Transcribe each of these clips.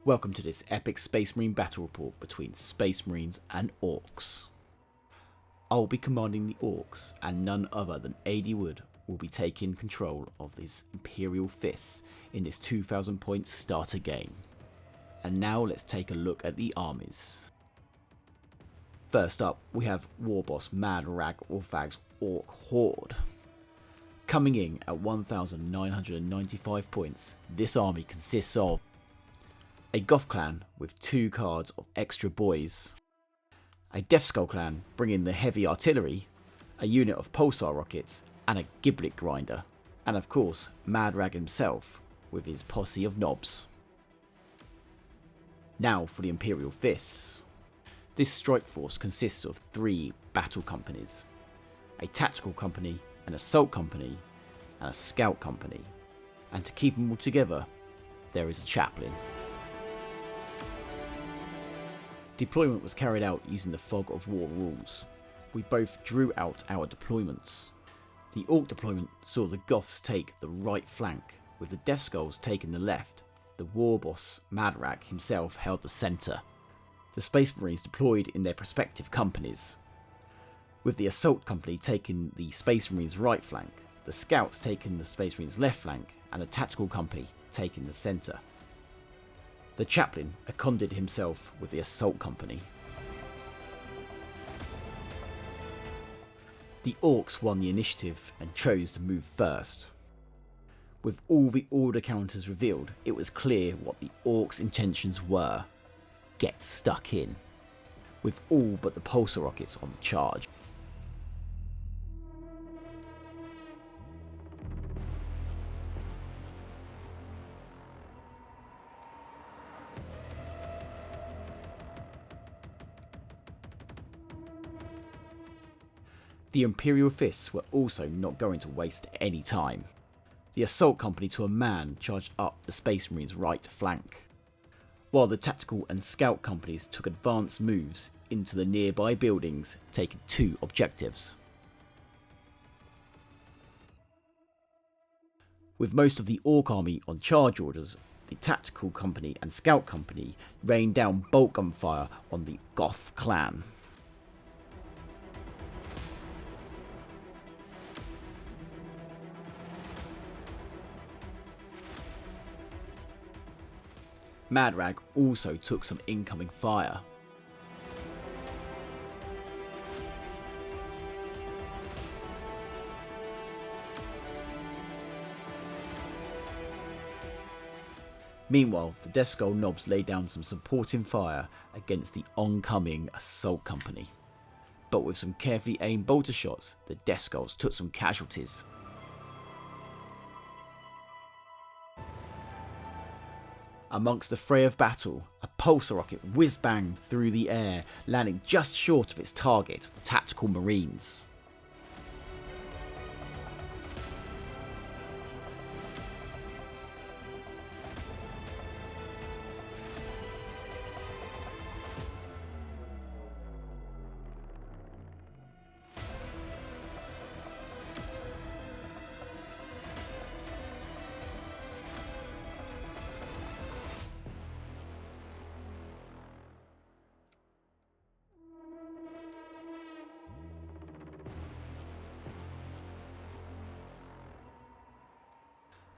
Welcome to this epic Space Marine battle report between Space Marines and Orks. I'll be commanding the Orks, and none other than AD Wood will be taking control of these Imperial Fists in this 2000 point starter game. And now let's take a look at the armies. First up, we have War Boss Mad Rag Orphag's Ork Horde. Coming in at 1995 points, this army consists of a Goth clan with 2 cards of extra boys, a Death Skull clan bringing the heavy artillery, a unit of pulsar rockets, and a giblet grinder, and of course Mad Rag himself with his posse of knobs. Now for the Imperial Fists. This strike force consists of 3 battle companies, a tactical company, an assault company, and a scout company, and to keep them all together there is a chaplain. Deployment was carried out using the Fog of War rules. We both drew out our deployments. The Ork deployment saw the Goths take the right flank, with the Death Skulls taking the left. The War Boss Mad Rag himself held the centre. The Space Marines deployed in their respective companies, with the Assault Company taking the Space Marines' right flank, the Scouts taking the Space Marines' left flank, and the Tactical Company taking the centre. The chaplain acconded himself with the Assault Company. The Orks won the initiative and chose to move first. With all the order counters revealed, it was clear what the Orks' intentions were. Get stuck in, with all but the pulsar rockets on charge. The Imperial Fists were also not going to waste any time. The Assault Company to a man charged up the Space Marines' right flank, while the Tactical and Scout Companies took advanced moves into the nearby buildings, taking 2 objectives. With most of the Ork army on charge orders, the Tactical Company and Scout Company rained down bolt gunfire on the Goth clan. Mad Rag also took some incoming fire. Meanwhile, the Death Skull knobs laid down some supporting fire against the oncoming Assault Company. But with some carefully aimed bolter shots, the Death Skulls took some casualties. Amongst the fray of battle, a pulsar rocket whiz-banged through the air, landing just short of its target, the Tactical Marines.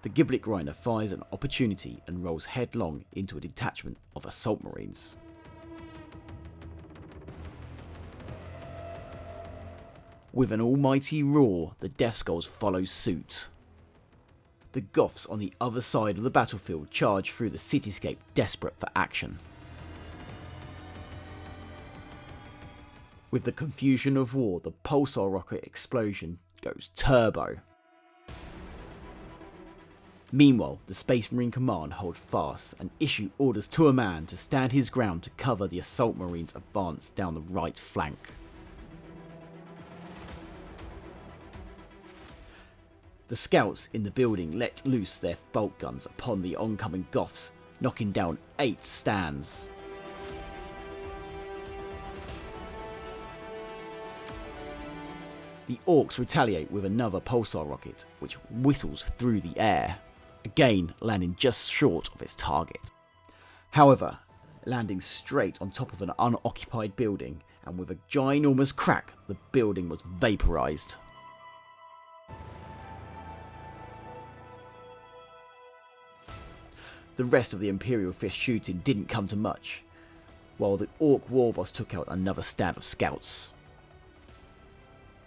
The Giblet Grinder fires an opportunity and rolls headlong into a detachment of Assault Marines. With an almighty roar, the Death Skulls follow suit. The Goths on the other side of the battlefield charge through the cityscape, desperate for action. With the confusion of war, the pulsar rocket explosion goes turbo. Meanwhile, the Space Marine Command hold fast and issue orders to a man to stand his ground to cover the Assault Marines' advance down the right flank. The Scouts in the building let loose their bolt guns upon the oncoming Goths, knocking down 8 stands. The Orks retaliate with another pulsar rocket, which whistles through the air, again landing just short of its target. However, landing straight on top of an unoccupied building, and with a ginormous crack, the building was vaporized. The rest of the Imperial fist shooting didn't come to much, while the Ork warboss took out another stand of scouts.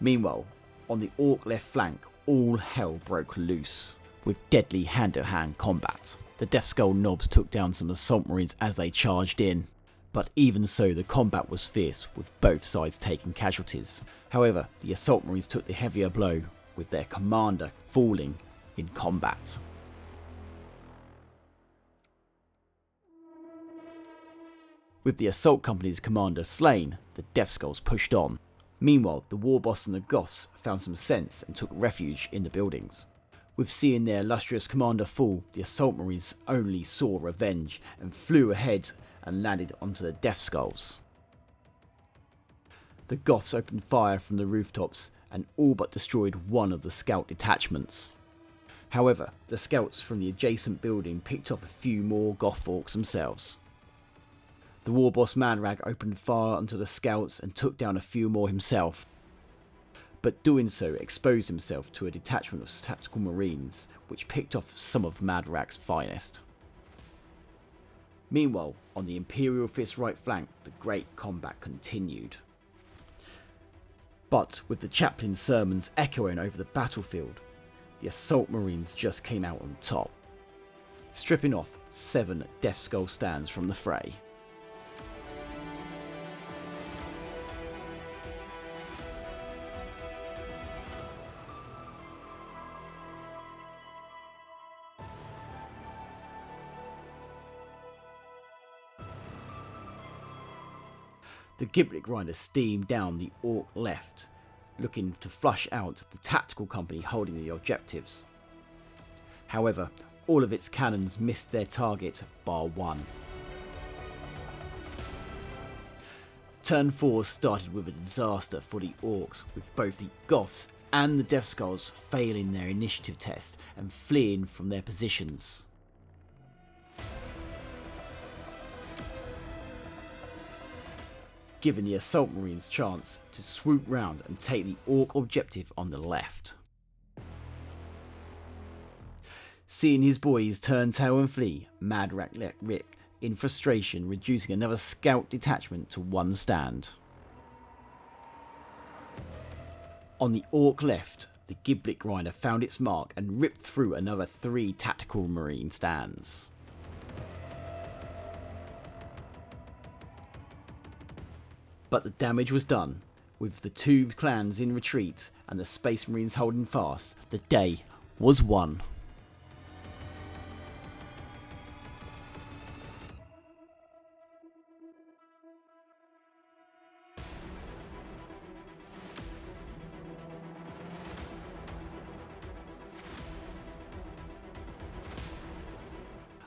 Meanwhile, on the Ork left flank, all hell broke loose, with deadly hand-to-hand combat. The Death Skull Knobs took down some assault marines as they charged in, but even so the combat was fierce, with both sides taking casualties. However, the assault marines took the heavier blow, with their commander falling in combat. With the assault company's commander slain, the Death Skulls pushed on. Meanwhile, the warboss and the Goths found some sense and took refuge in the buildings. With seeing their illustrious commander fall, the assault marines only saw revenge and flew ahead and landed onto the Death Skulls. The Goths opened fire from the rooftops and all but destroyed one of the scout detachments. However, the scouts from the adjacent building picked off a few more Goth Orks themselves. The warboss Manrag opened fire onto the scouts and took down a few more himself, but doing so exposed himself to a detachment of tactical marines which picked off some of Manrag's finest. Meanwhile, on the Imperial Fist's right flank, the great combat continued. But with the chaplain's sermons echoing over the battlefield, the assault marines just came out on top, stripping off 7 Death Skull stands from the fray. The Giblet Grinder steamed down the Ork left, looking to flush out the tactical company holding the objectives. However, all of its cannons missed their target bar one. Turn 4 started with a disaster for the Orks, with both the Goths and the Death Skulls failing their initiative test and fleeing from their positions. Giving the assault marines chance to swoop round and take the Ork objective on the left. Seeing his boys turn tail and flee, Manrag let rip, in frustration reducing another scout detachment to 1 stand. On the Ork left, the Giblet Grinder found its mark and ripped through another 3 tactical marine stands. But the damage was done. With the 2 clans in retreat and the Space Marines holding fast, the day was won.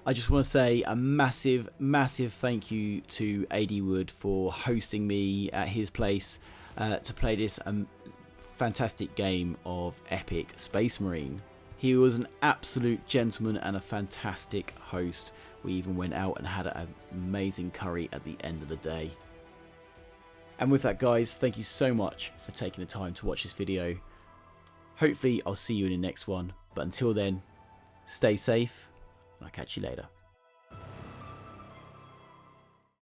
I just want to say a massive thank you to AD Wood for hosting me at his place to play this fantastic game of epic Space Marine. He was an absolute gentleman and a fantastic host. We even went out and had an amazing curry at the end of the day. And with that, guys, thank you so much for taking the time to watch this video. Hopefully I'll see you in the next one, but until then, stay safe. I'll catch you later.